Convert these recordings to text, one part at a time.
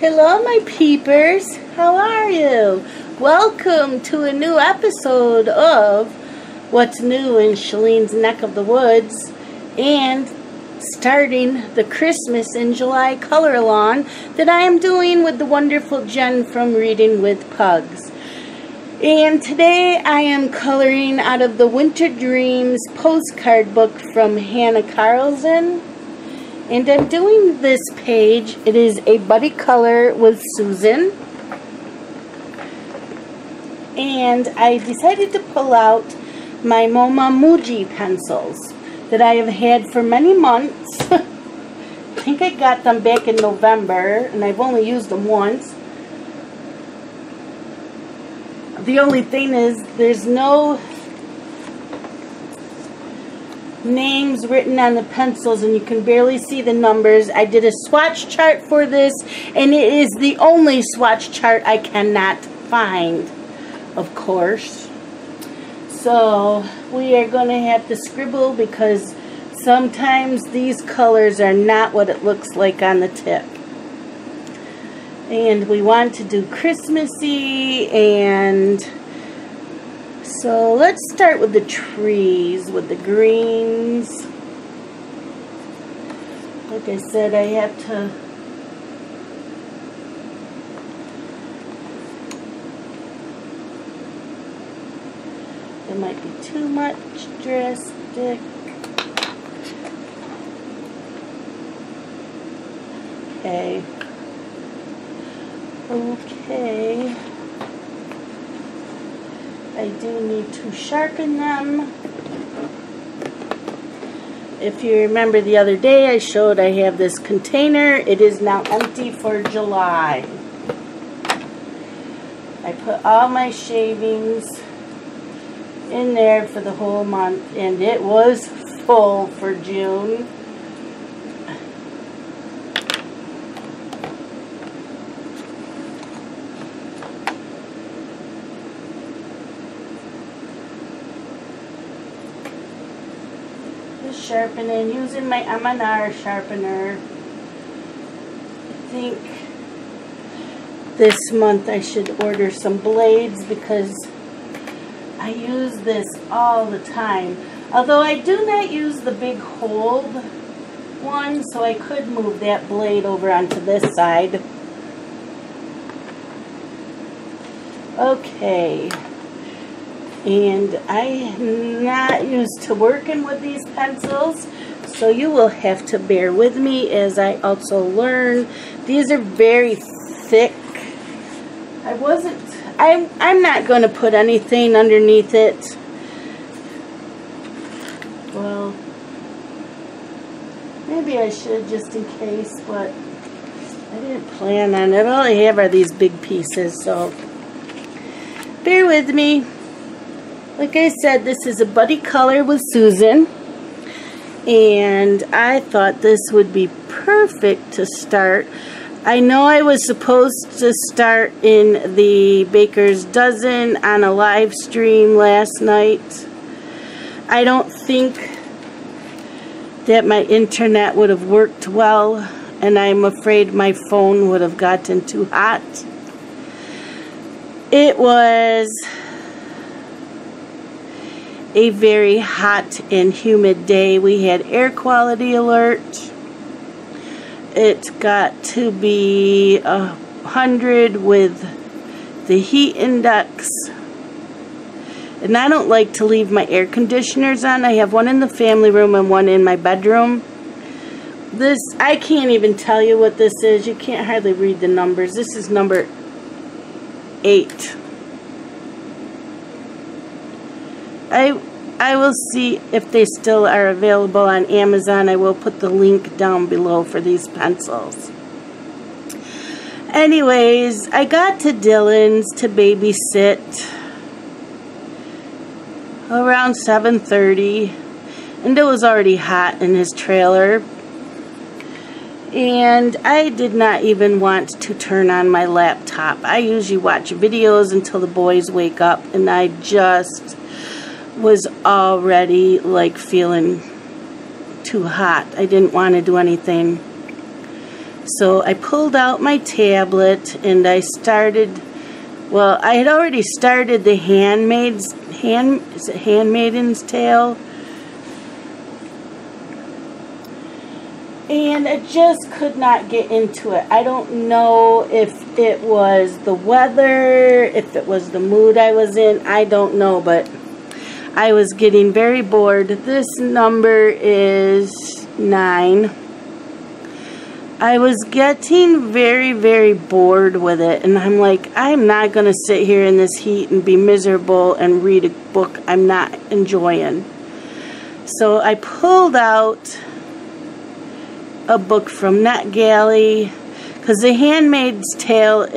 Hello, my peepers. How are you? Welcome to a new episode of What's New in Shalene's Neck of the Woods, and starting the Christmas in July color along that I am doing with the wonderful Jen from Reading with Pugs. And today I am coloring out of the Winter Dreams postcard book from Hannah Carlson. And I'm doing this page. It is a buddy color with Susan. And I decided to pull out my MoMA Muji pencils that I have had for many months. I think I got them back in November, and I've only used them once. The only thing is there's no names written on the pencils, and you can barely see the numbers. I did a swatch chart for this, and it is the only swatch chart I cannot find, of course. So we are going to have to scribble because sometimes these colors are not what it looks like on the tip. And we want to do Christmassy, and so let's start with the trees, with the greens. Like I said, I have to it might be too much drastic. Okay. Okay. I do need to sharpen them. If you remember the other day, I showed I have this container. It is now empty for July. I put all my shavings in there for the whole month, and it was full for June. Sharpening, using my M&R sharpener. I think this month I should order some blades because I use this all the time. Although I do not use the big hold one, so I could move that blade over onto this side. Okay. And I am not used to working with these pencils, so you will have to bear with me as I also learn. These are very thick. I'm not going to put anything underneath it. Well, maybe I should just in case, but I didn't plan on it. All I have are these big pieces, so bear with me. Like I said, this is a buddy color with Susan, and I thought this would be perfect to start. I know I was supposed to start in the Baker's Dozen on a live stream last night. I don't think that my internet would have worked well, and I'm afraid my phone would have gotten too hot. It was a very hot and humid day. We had air quality alert. It got to be 100 with the heat index. And I don't like to leave my air conditioners on. I have one in the family room and one in my bedroom. This, I can't even tell you what this is. You can't hardly read the numbers. This is number 8. I will see if they still are available on Amazon. I will put the link down below for these pencils. Anyways, I got to Dylan's to babysit around 7:30, and it was already hot in his trailer. And I did not even want to turn on my laptop. I usually watch videos until the boys wake up, and I just was already like feeling too hot. I didn't want to do anything. So I pulled out my tablet and I started, well, I had already started the Handmaid's Tale. And I just could not get into it. I don't know if it was the weather, if it was the mood I was in. I don't know, but I was getting very bored. This number is 9. I was getting very, very bored with it. And I'm like, I'm not going to sit here in this heat and be miserable and read a book I'm not enjoying. So I pulled out a book from NetGalley, because The Handmaid's Tale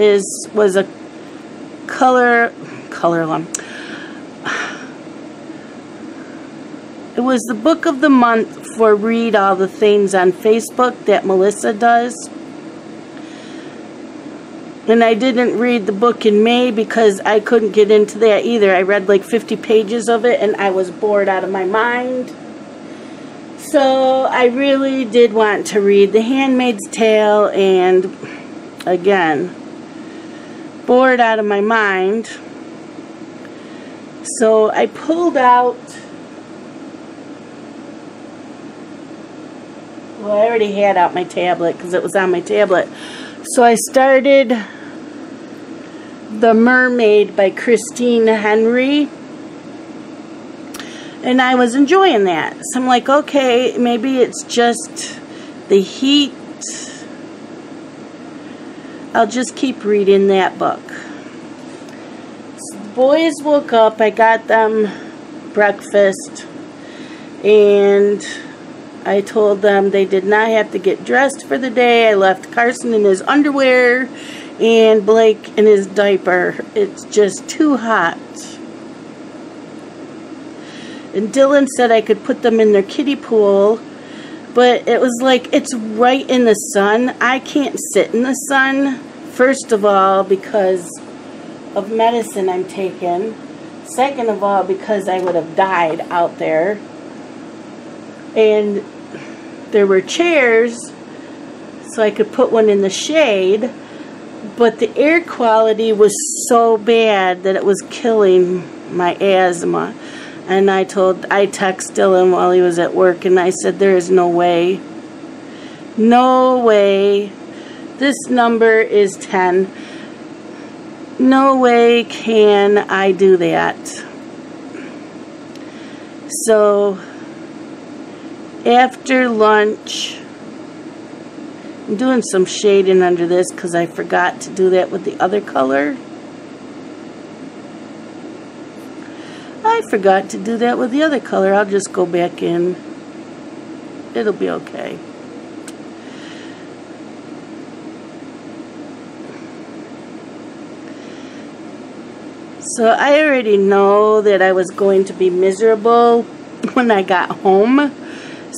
was a it was the book of the month for Read All the Things on Facebook that Melissa does. And I didn't read the book in May because I couldn't get into that either. I read like 50 pages of it and I was bored out of my mind. So I really did want to read The Handmaid's Tale, and again, bored out of my mind. So I pulled out, well, I already had out my tablet because it was on my tablet. So I started The Mermaid by Christine Henry. And I was enjoying that. So I'm like, okay, maybe it's just the heat. I'll just keep reading that book. So the boys woke up. I got them breakfast. And I told them they did not have to get dressed for the day. I left Carson in his underwear and Blake in his diaper. It's just too hot. And Dylan said I could put them in their kiddie pool, but it was like, it's right in the sun. I can't sit in the sun, first of all, because of medicine I'm taking. Second of all, because I would have died out there. And there were chairs, so I could put one in the shade, but the air quality was so bad that it was killing my asthma. And I texted Dylan while he was at work, and I said, there is no way. No way. This number is 10. No way can I do that. So, after lunch, I'm doing some shading under this because I forgot to do that with the other color. I forgot to do that with the other color. I'll just go back in. It'll be okay. So I already know that I was going to be miserable when I got home.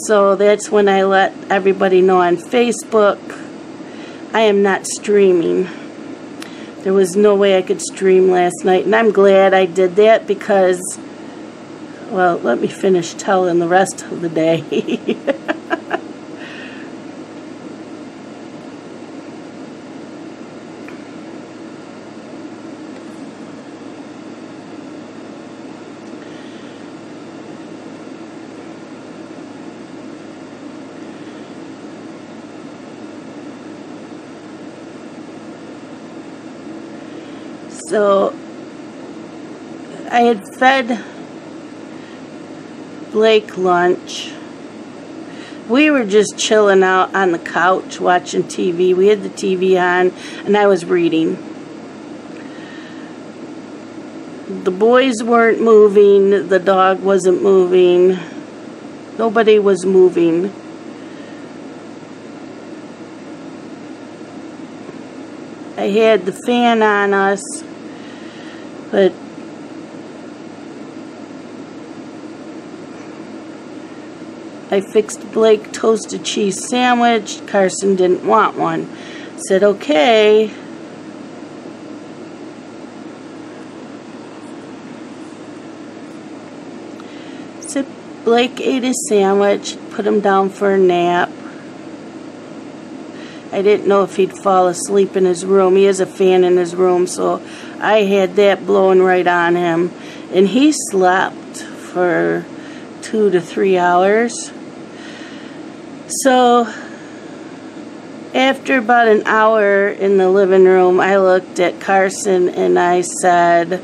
So that's when I let everybody know on Facebook I am not streaming. There was no way I could stream last night, and I'm glad I did that because, well, let me finish telling the rest of the day. So, I had fed Blake lunch. We were just chilling out on the couch watching TV. We had the TV on, and I was reading. The boys weren't moving. The dog wasn't moving. Nobody was moving. I had the fan on us. But I fixed Blake toasted cheese sandwich. Carson didn't want one. Said, okay. So Blake ate his sandwich, put him down for a nap. I didn't know if he'd fall asleep in his room. He has a fan in his room, so I had that blowing right on him. And he slept for 2 to 3 hours. So after about an hour in the living room, I looked at Carson and I said,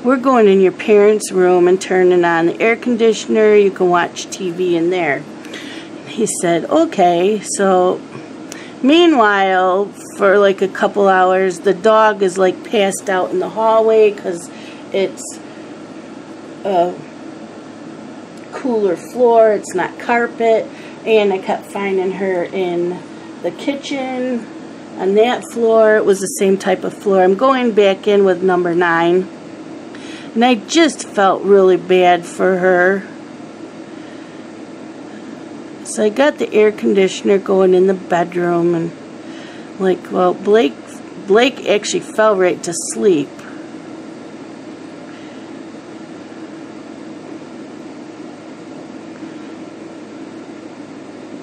we're going in your parents' room and turning on the air conditioner. You can watch TV in there. He said, okay. So meanwhile, for like a couple hours, the dog is like passed out in the hallway because it's a cooler floor. It's not carpet. And I kept finding her in the kitchen on that floor. It was the same type of floor. I'm going back in with number 9. And I just felt really bad for her. So I got the air conditioner going in the bedroom, and like, well, Blake actually fell right to sleep.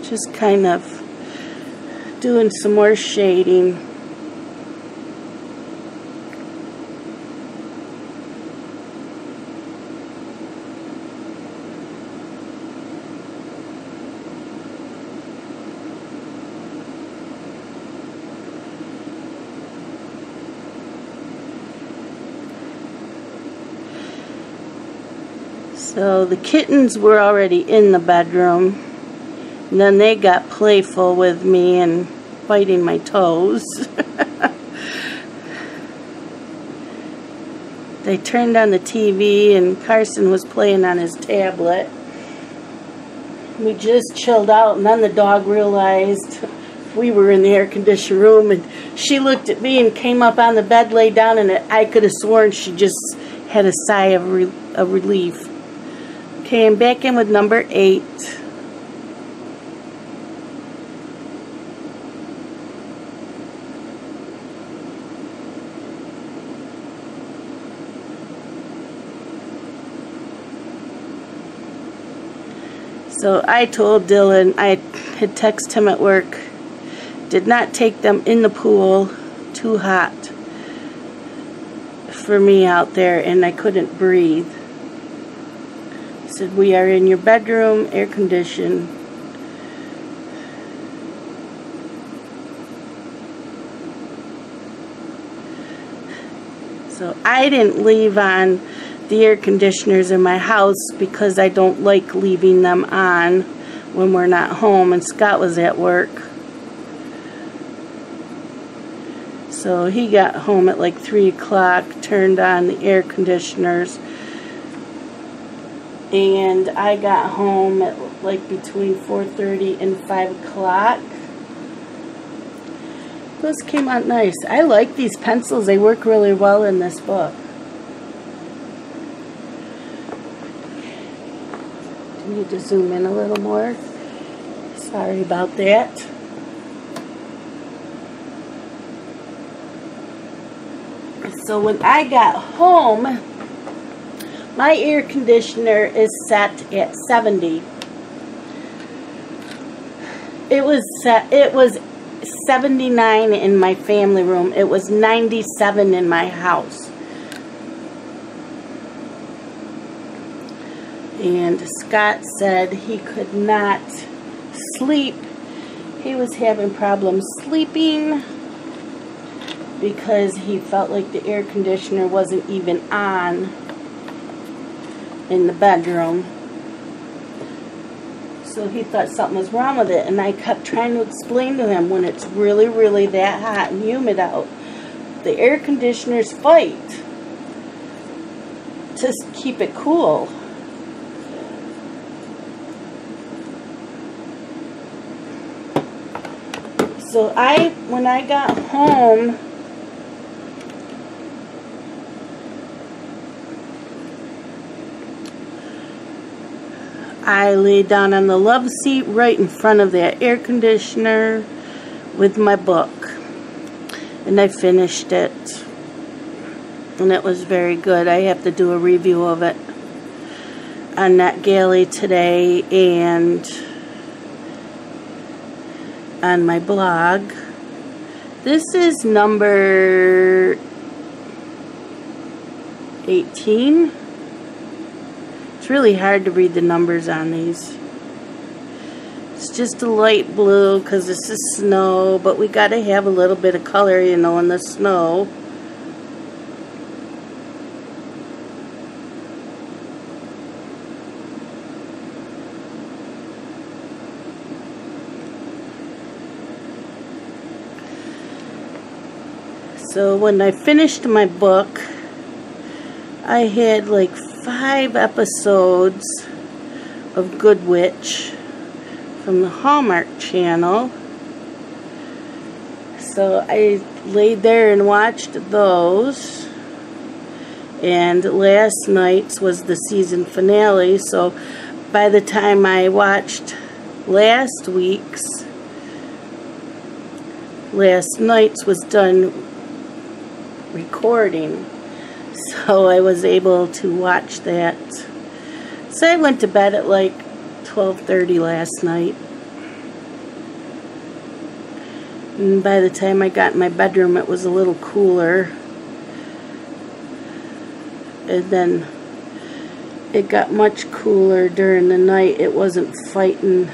Just kind of doing some more shading. So the kittens were already in the bedroom, and then they got playful with me and biting my toes. They turned on the TV and Carson was playing on his tablet. We just chilled out, and then the dog realized we were in the air conditioned room, and she looked at me and came up on the bed, laid down, and I could have sworn she just had a sigh of relief. Okay, I'm back in with number 8. So I told Dylan, I had texted him at work, did not take them in the pool, too hot for me out there, and I couldn't breathe. He said, we are in your bedroom, air conditioned. So I didn't leave on the air conditioners in my house because I don't like leaving them on when we're not home, and Scott was at work. So he got home at like 3 o'clock, turned on the air conditioners, and I got home at like between 4:30 and 5 o'clock. Those came out nice. I like these pencils. They work really well in this book. Need to zoom in a little more. Sorry about that. So when I got home, my air conditioner is set at 70. It was 79 in my family room. It was 97 in my house. And Scott said he could not sleep. He was having problems sleeping because he felt like the air conditioner wasn't even on in the bedroom. So he thought something was wrong with it. And I kept trying to explain to him, when it's really, really that hot and humid out, the air conditioners fight to keep it cool. So when I got home, I laid down on the love seat right in front of that air conditioner with my book, and I finished it, and it was very good. I have to do a review of it on NetGalley today and on my blog. This is number 18. It's really hard to read the numbers on these. It's just a light blue because this is snow, but we got to have a little bit of color, you know, in the snow. So when I finished my book, I had like 5 episodes of Good Witch from the Hallmark Channel. So I laid there and watched those. And last night's was the season finale. So by the time I watched last night's was done recording, so I was able to watch that. So I went to bed at like 12:30 last night, and by the time I got in my bedroom it was a little cooler, and then it got much cooler during the night. It wasn't fighting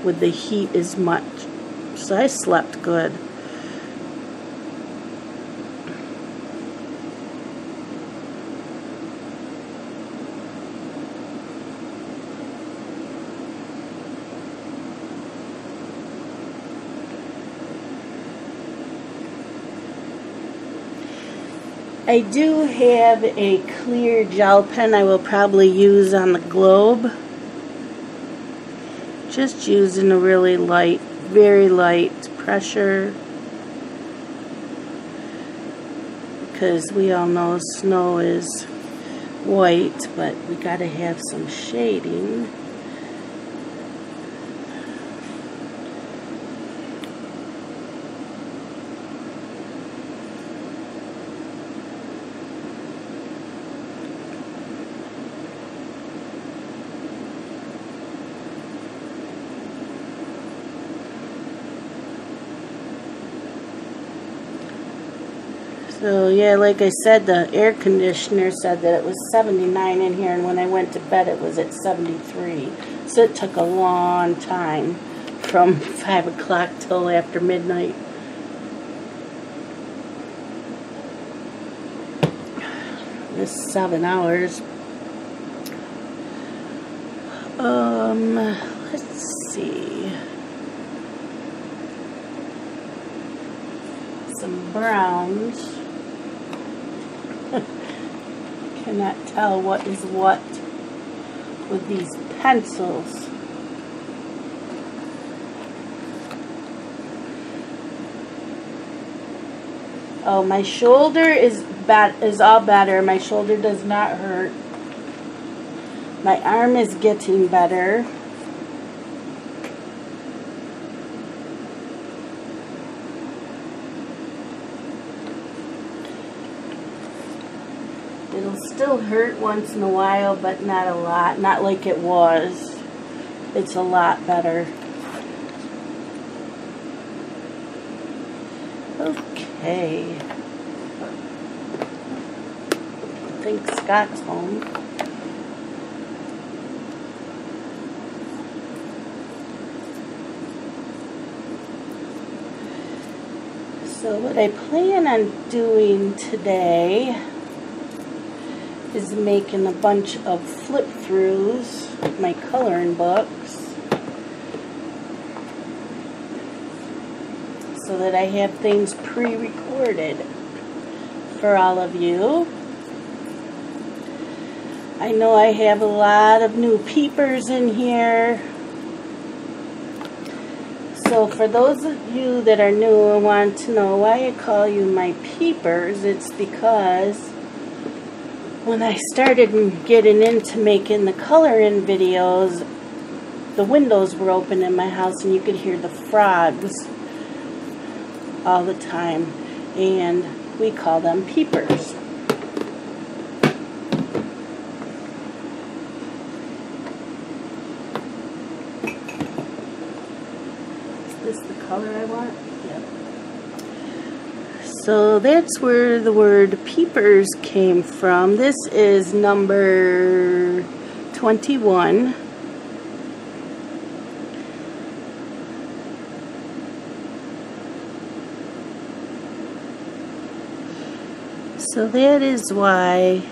with the heat as much, so I slept good. I do have a clear gel pen I will probably use on the globe. Just using a really light, very light pressure, because we all know snow is white, but we gotta have some shading. So yeah, like I said, the air conditioner said that it was 79 in here, and when I went to bed it was at 73. So it took a long time from 5 o'clock till after midnight. This 7 hours. Let's see. Some browns. Cannot tell what is what with these pencils. Oh, my shoulder is all better. My shoulder does not hurt. My arm is getting better. It'll still hurt once in a while, but not a lot. Not like it was. It's a lot better. Okay. I think Scott's home. So what I plan on doing today is making a bunch of flip-throughs of my coloring books so that I have things pre-recorded for all of you. I know I have a lot of new peepers in here. So for those of you that are new and want to know why I call you my peepers, it's because when I started getting into making the coloring videos, the windows were open in my house and you could hear the frogs all the time, and we call them peepers. Is this the color I want? Yep. So that's where the word peepers came from. This is number 21. So that is why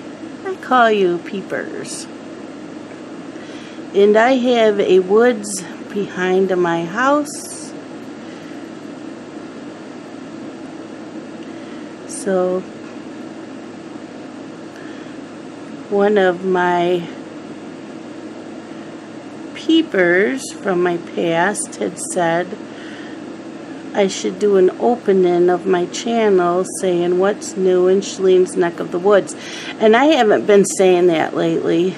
I call you peepers. And I have a woods behind my house. So one of my peepers from my past had said I should do an opening of my channel saying what's new in Shalene's neck of the woods. And I haven't been saying that lately.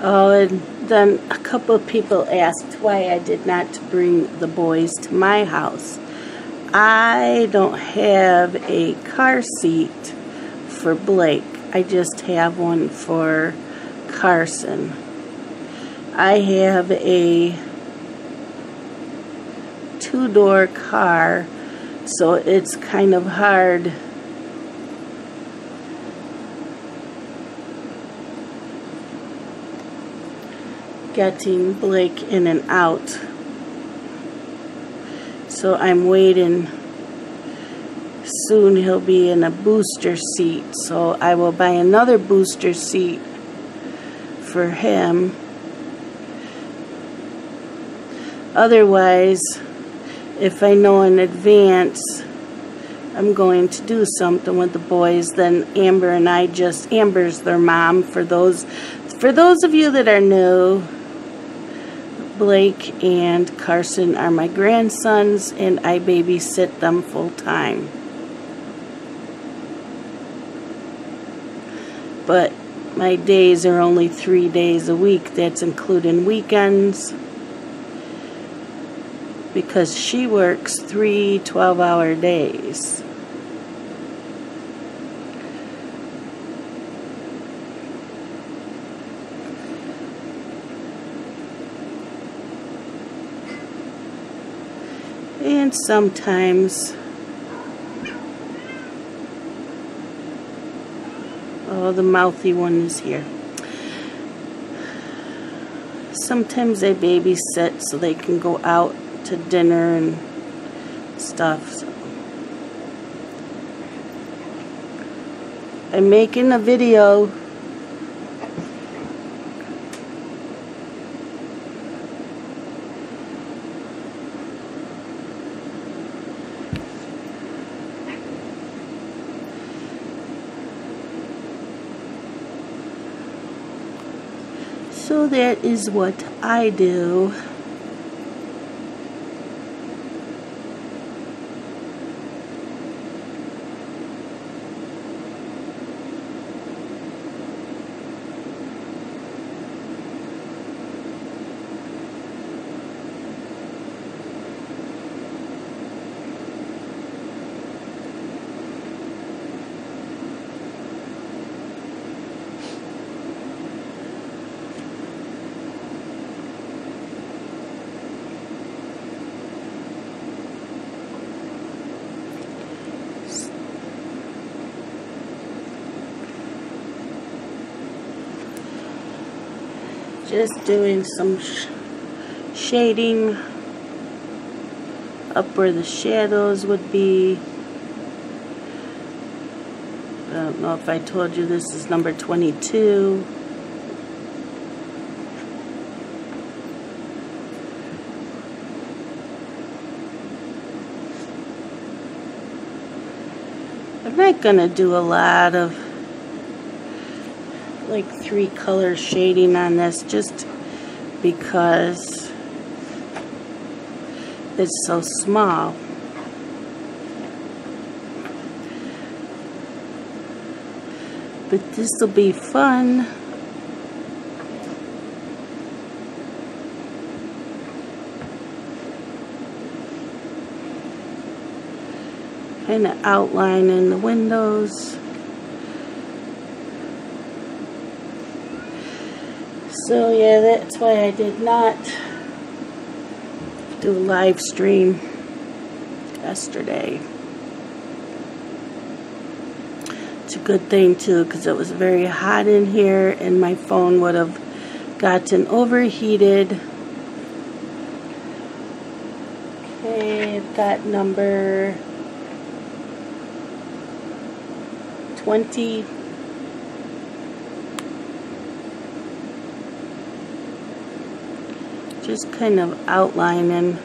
Oh, and then a couple of people asked why I did not bring the boys to my house. I don't have a car seat for Blake. I just have one for Carson. I have a two-door car, so it's kind of hard getting Blake in and out. So I'm waiting. Soon he'll be in a booster seat, so I will buy another booster seat for him. Otherwise, if I know in advance I'm going to do something with the boys, then Amber and I just, Amber's their mom. For those of you that are new, Blake and Carson are my grandsons, and I babysit them full time. But my days are only 3 days a week. That's including weekends, because she works 3 12-hour days. And sometimes, oh, the mouthy one is here. Sometimes I babysit so they can go out to dinner and stuff. So I'm making a video. So that is what I do. Just doing some shading up where the shadows would be. I don't know if I told you this is number 22. I'm not gonna do a lot of like 3 color shading on this, just because it's so small. But this will be fun. Kind of outlining the windows. So yeah, that's why I did not do a live stream yesterday. It's a good thing too, because it was very hot in here and my phone would have gotten overheated. Okay, I've got number 20. Just kind of outlining.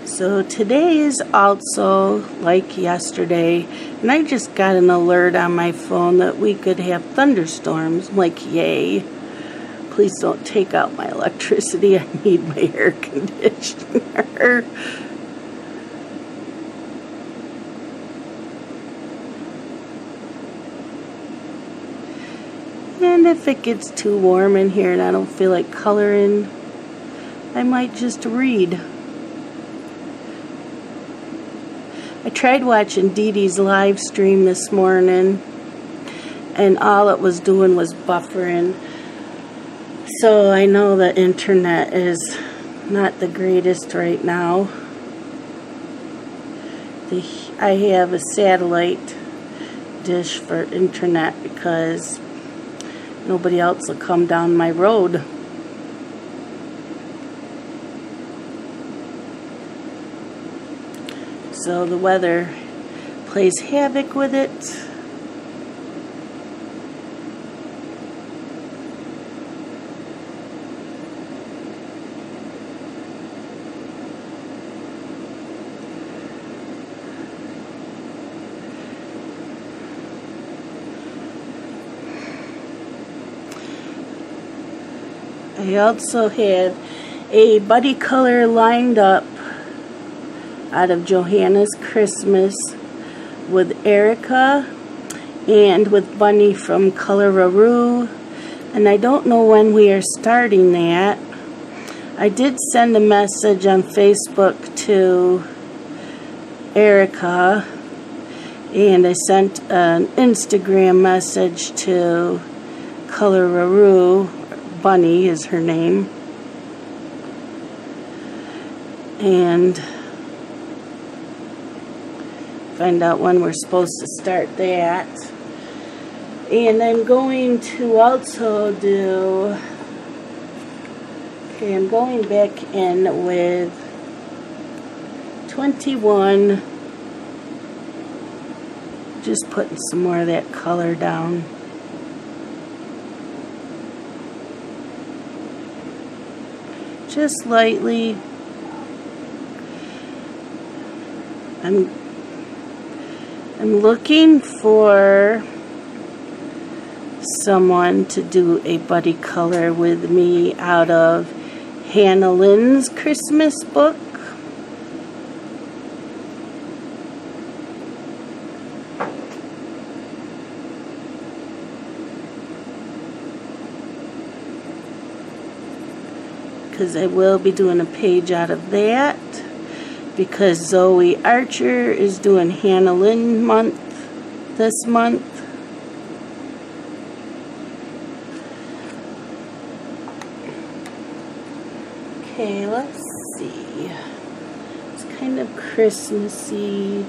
So today is also like yesterday, and I just got an alert on my phone that we could have thunderstorms. I'm like, yay. Please don't take out my electricity. I need my air conditioner. And if it gets too warm in here and I don't feel like coloring, I might just read. I tried watching Dee Dee's live stream this morning, and all it was doing was buffering. So I know the internet is not the greatest right now. I have a satellite dish for internet because nobody else will come down my road. So the weather plays havoc with it. I also have a buddy color lined up out of Johanna's Christmas with Erica and with Bunny from Color-a-Roo, and I don't know when we are starting that. I did send a message on Facebook to Erica, and I sent an Instagram message to Color-a-Roo. Bunny is her name, and find out when we're supposed to start that. And I'm going to also do, okay, I'm going back in with 21, just putting some more of that color down. Just lightly. I'm looking for someone to do a buddy color with me out of Hannah Lynn's Christmas book. Because I will be doing a page out of that, because Zoe Archer is doing Hannah Lynn month this month. Okay, let's see. It's kind of Christmassy.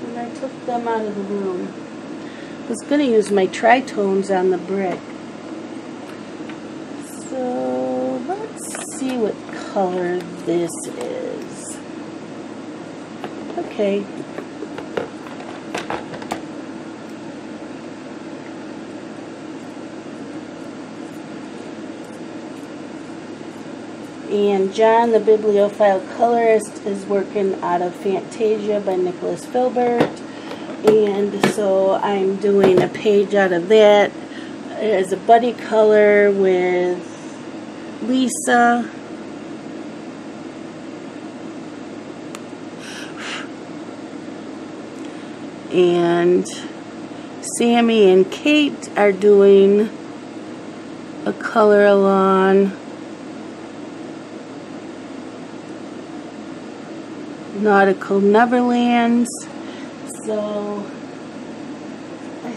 And I took them out of the room. I was going to use my tritones on the brick. So let's see what color this is. Okay. And John, the bibliophile colorist, is working out of Fantasia by Nicholas Filbert. And so I'm doing a page out of that as a buddy color with Lisa. And Sammy and Kate are doing a color along Nautical Neverlands. So I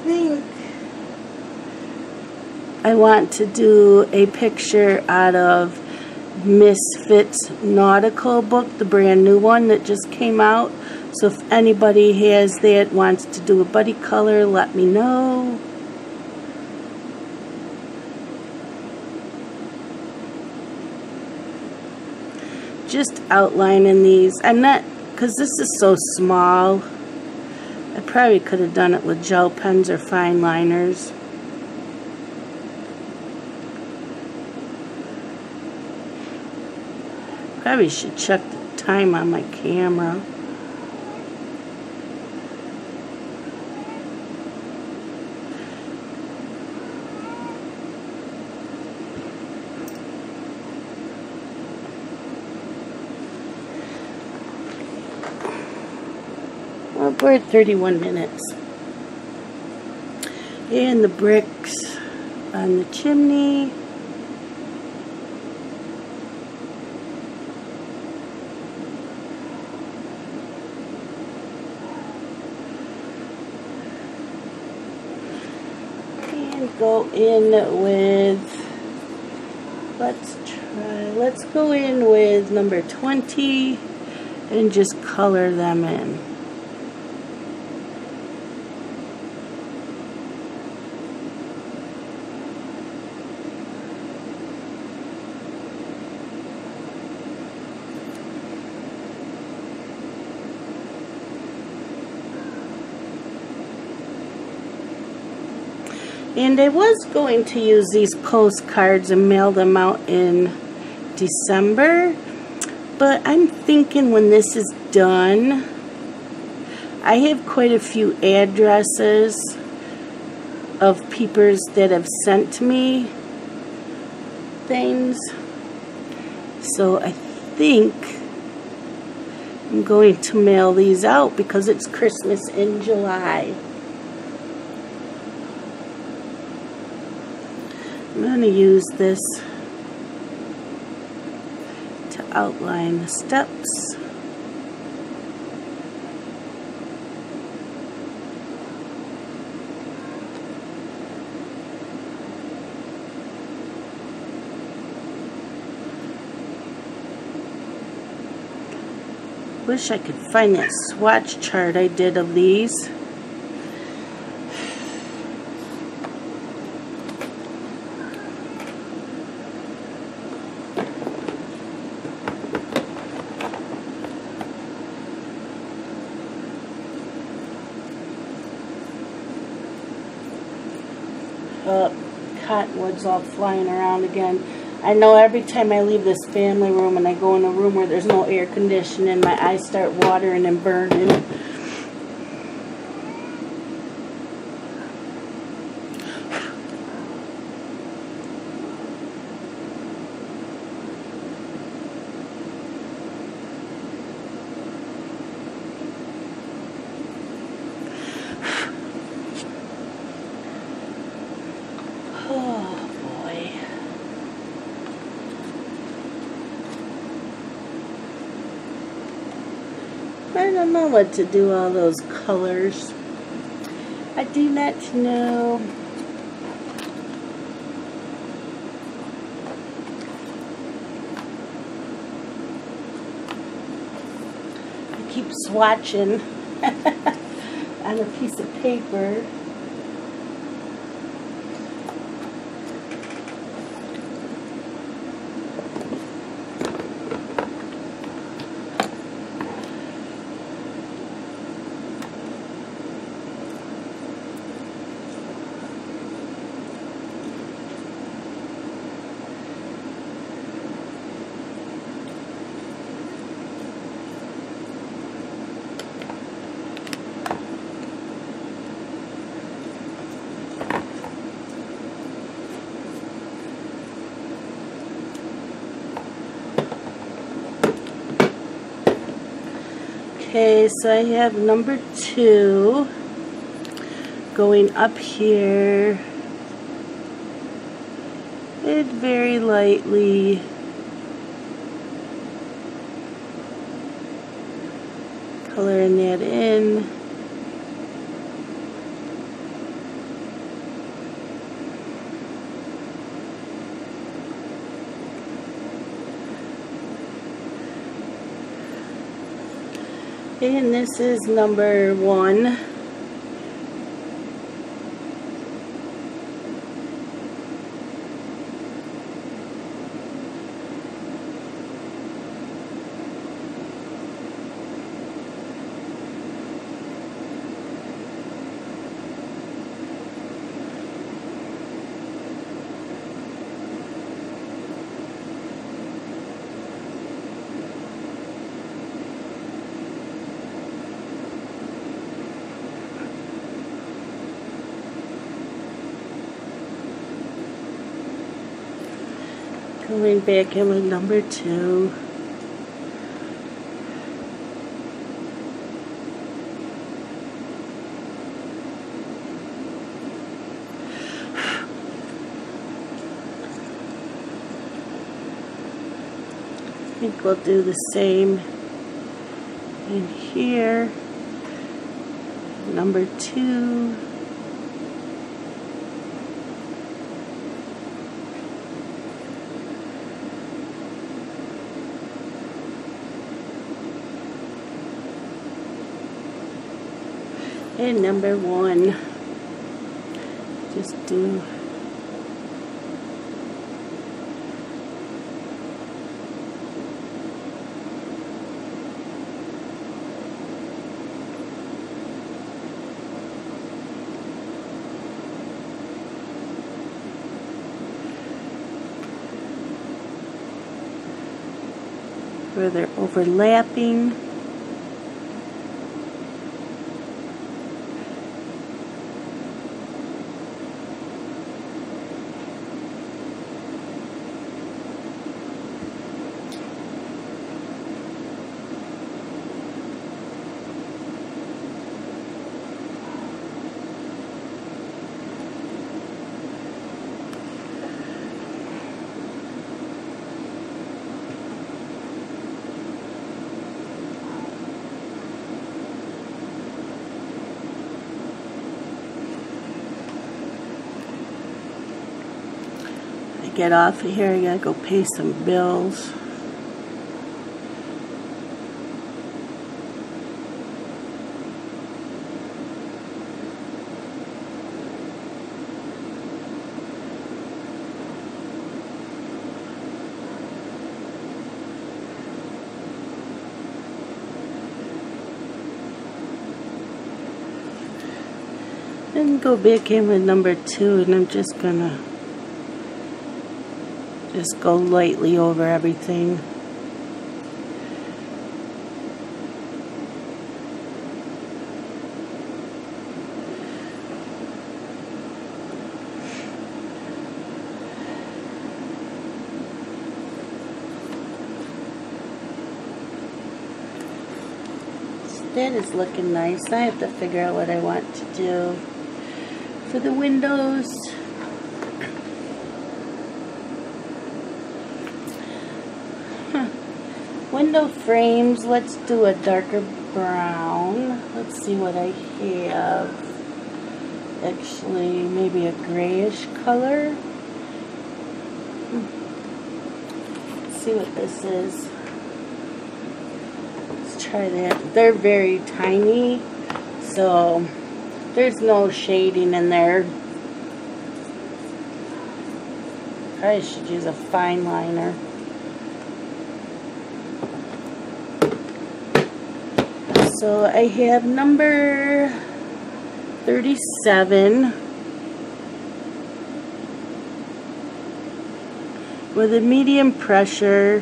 think I want to do a picture out of Misfits Nautical book, the brand new one that just came out. So if anybody has that, wants to do a buddy color, let me know. Just outlining these. I'm not, because this is so small, I probably could have done it with gel pens or fine liners. Probably should check the time on my camera. Well, we're at 31 minutes. And the bricks on the chimney. And go in with, let's go in with number 20 and just color them in. And I was going to use these postcards and mail them out in December, but I'm thinking when this is done, I have quite a few addresses of peepers that have sent me things. So I think I'm going to mail these out because it's Christmas in July. I'm going to use this to outline the steps. Wish I could find that swatch chart I did of these. Cottonwood's all flying around again. I know every time I leave this family room and I go in a room where there's no air conditioning, my eyes start watering and burning. I don't know what to do all those colors. I do not know. I keep swatching on a piece of paper. Okay, so I have number 2 going up here and very lightly coloring that in. And this is number 1. Going back in with number 2. I think we'll do the same in here. Number 2. And number 1, just do where they're overlapping. Get off of here, I gotta go pay some bills. And go back in with number 2, and I'm just gonna just go lightly over everything. That is looking nice. I have to figure out what I want to do for the windows. Window frames, let's do a darker brown. Let's see what I have. Actually, maybe a grayish color. Let's see what this is. Let's try that. They're very tiny, so there's no shading in there. I should use a fine liner. So I have number 37 with a medium pressure.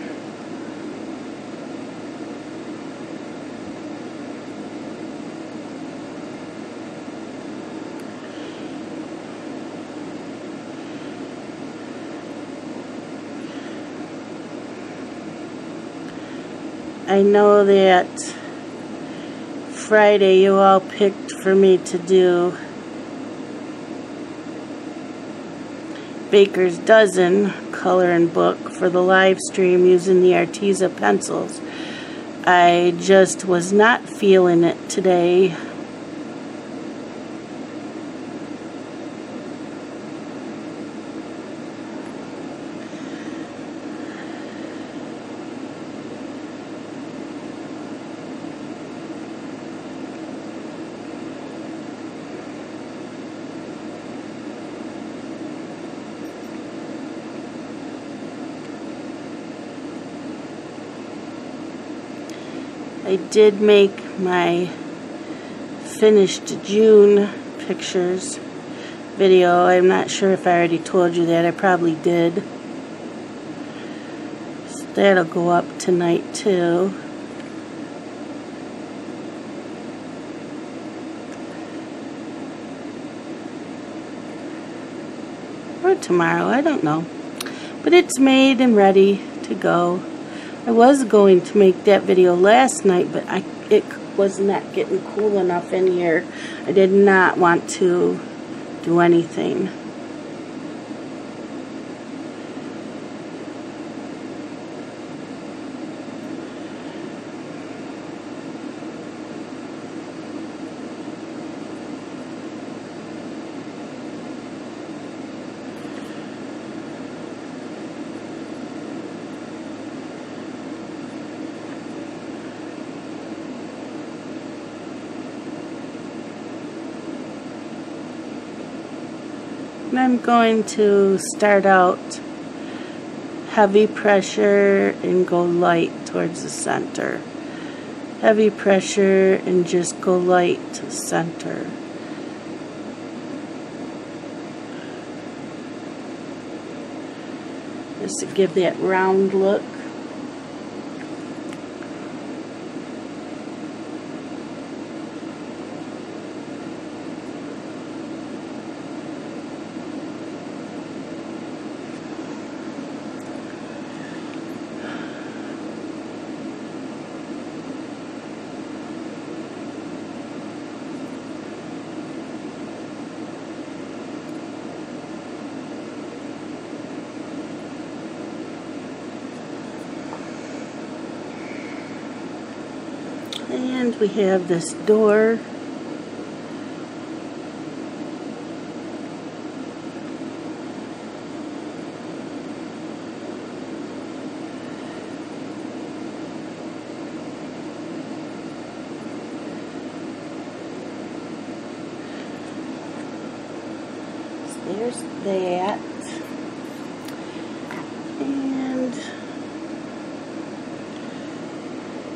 I know that Friday you all picked for me to do Baker's Dozen coloring book for the live stream using the Arteza pencils. I just was not feeling it today. I did make my finished June pictures video. I'm not sure if I already told you that. I probably did. So that'll go up tonight too. Or tomorrow, I don't know. But it's made and ready to go. I was going to make that video last night, but it was not getting cool enough in here. I did not want to do anything. And I'm going to start out heavy pressure and go light towards the center. Heavy pressure and just go light to the center. Just to give that round look. And we have this door. So there's that. And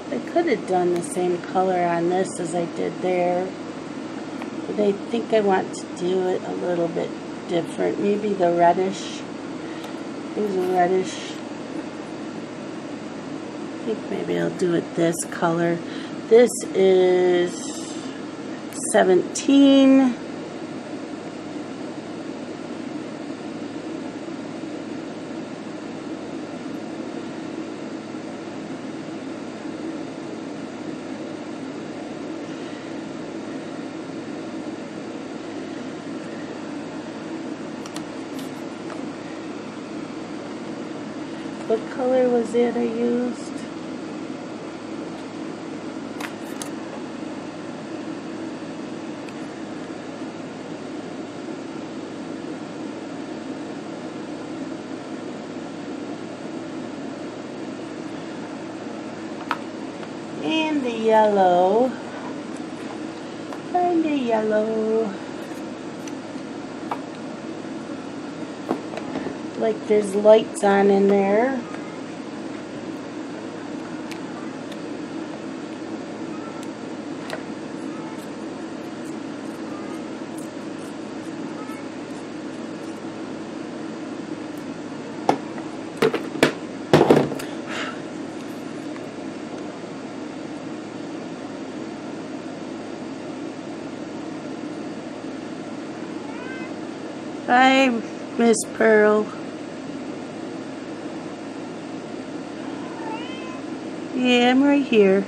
I could have done the same color on this as I did there, but I think I want to do it a little bit different. Maybe the reddish. Here's a reddish. I think maybe I'll do it this color. This is 17. What color was it I used? And the yellow. And the yellow. Like there's lights on in there. Hi, Miss Pearl. Yeah, I'm right here.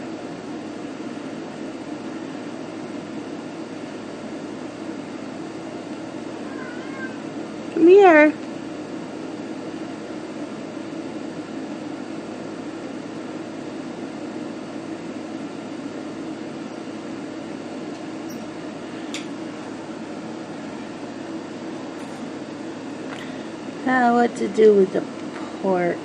Now what to do with the porch.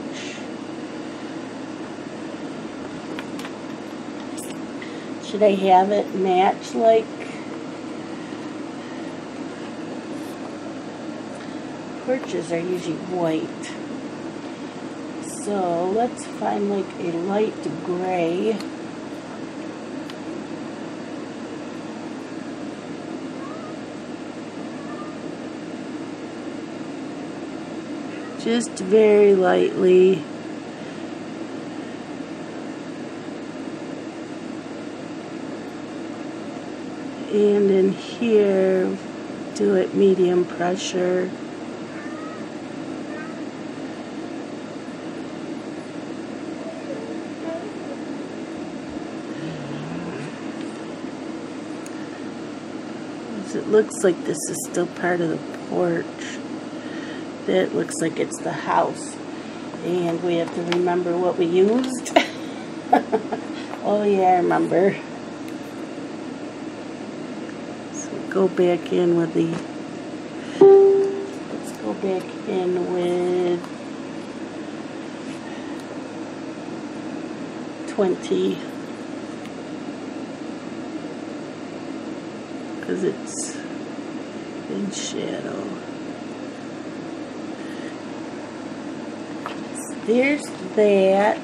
Should I have it match like porches are usually white? So let's find like a light gray. Just very lightly. And in here, do it medium pressure. It looks like this is still part of the porch. That looks like it's the house. And we have to remember what we used. Oh yeah, I remember. So go back in with the... Let's go back in with 20. Because it's in shadow. So there's that.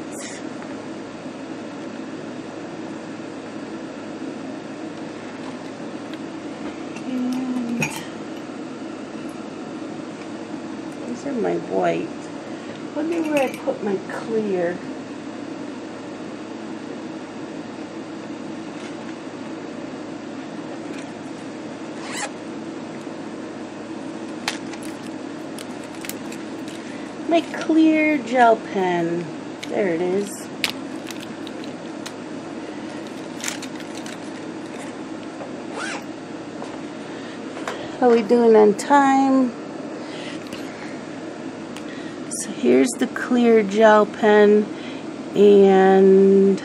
And these are my white. Wonder where I put my clear. My clear gel pen. There it is. How are we doing on time? So here's the clear gel pen, and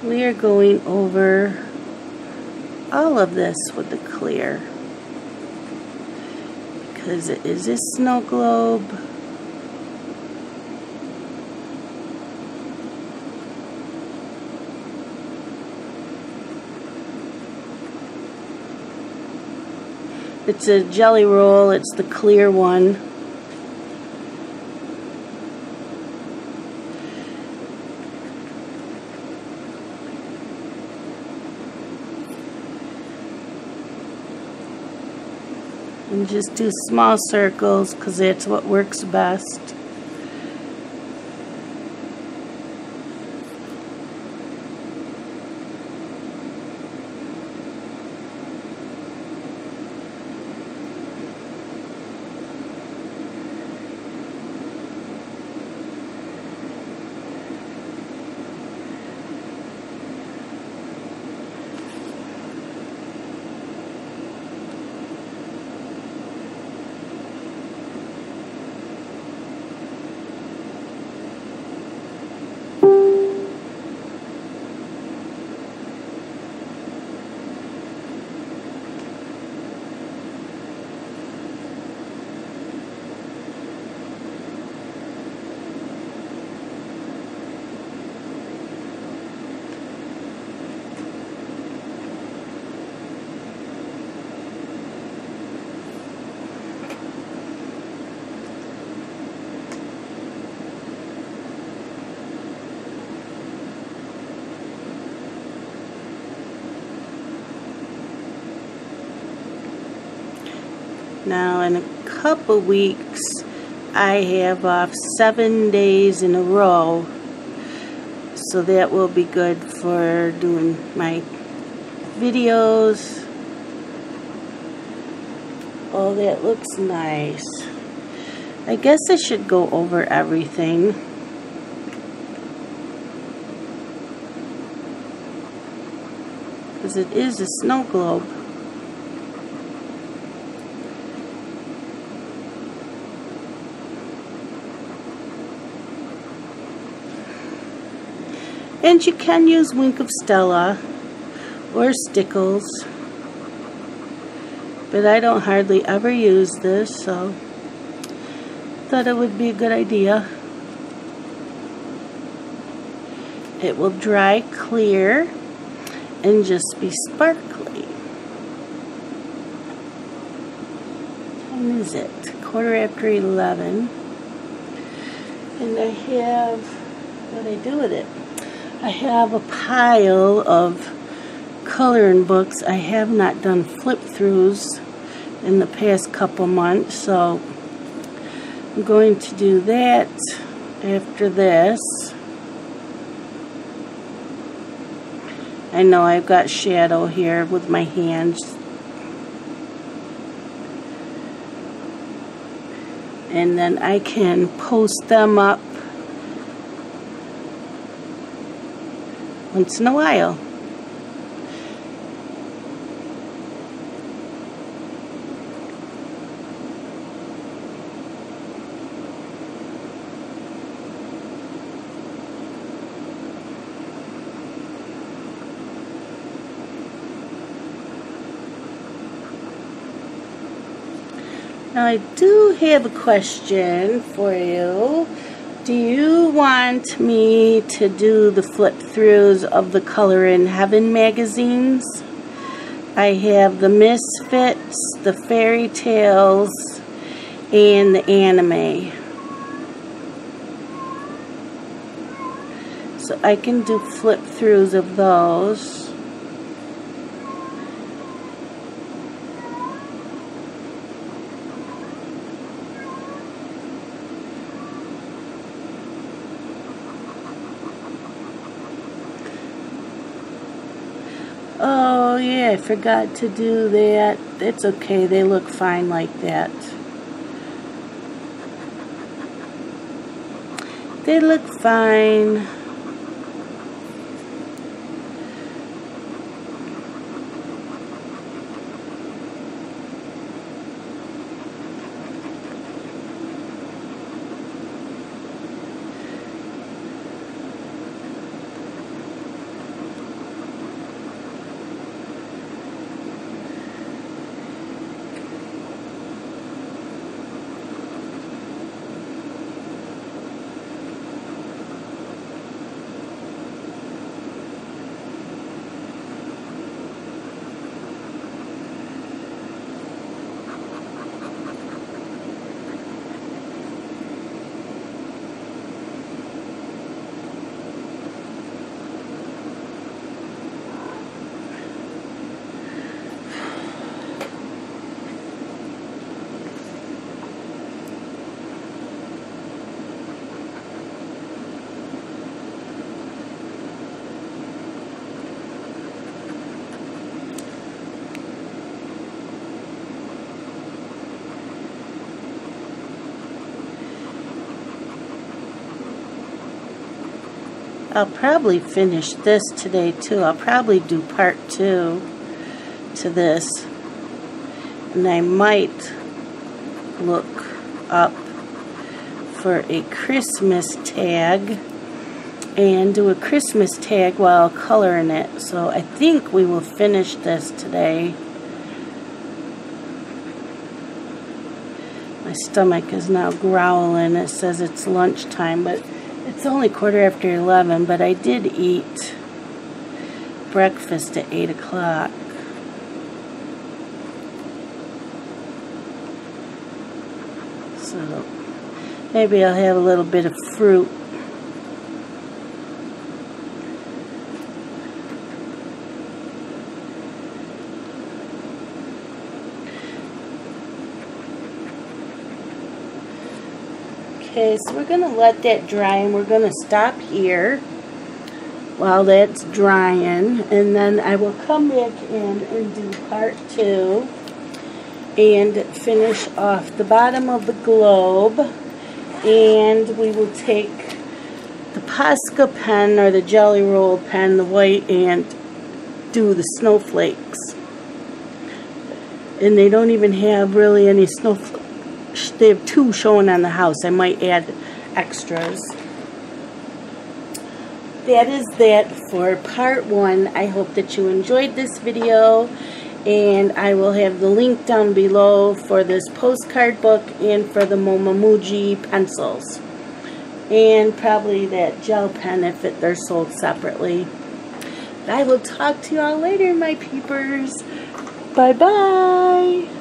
we are going over all of this with the clear. Because it is a snow globe. It's a jelly roll, it's the clear one. And just do small circles because that's what works best. Now in a couple weeks I have off 7 days in a row, so that will be good for doing my videos. Oh, that looks nice. I guess I should go over everything. Because it is a snow globe. And you can use Wink of Stella or Stickles. but I don't hardly ever use this, so thought it would be a good idea. It will dry clear and just be sparkly. What time is it? 11:15. And I have, what do I do with it? I have a pile of coloring books. I have not done flip-throughs in the past couple months, so I'm going to do that after this. I know I've got shadow here with my hands. And then I can post them up once in a while. Now I do have a question for you. Do you want me to do the flip-throughs of the Color in Heaven magazines? I have the Misfits, the Fairy Tales, and the anime. So I can do flip-throughs of those. Oh yeah, I forgot to do that. It's okay, they look fine like that. They look fine. I'll probably finish this today too. I'll probably do part 2 to this. And I might look up for a Christmas tag and do a Christmas tag while coloring it. So I think we will finish this today. My stomach is now growling. It says it's lunchtime, but it's only 11:15, but I did eat breakfast at 8 o'clock. So maybe I'll have a little bit of fruit. Okay, so we're going to let that dry, and we're going to stop here while that's drying, and then I will come back in and do part 2 and finish off the bottom of the globe, and we will take the Posca pen or the Jelly Roll pen, the white, and do the snowflakes. And they don't even have really any snowflakes. They have 2 showing on the house. I might add extras. That is that for part 1. I hope that you enjoyed this video, And I will have the link down below for this postcard book and for the Momomuji pencils. And probably that gel pen if they're sold separately. I will talk to you all later, my peepers. Bye-bye.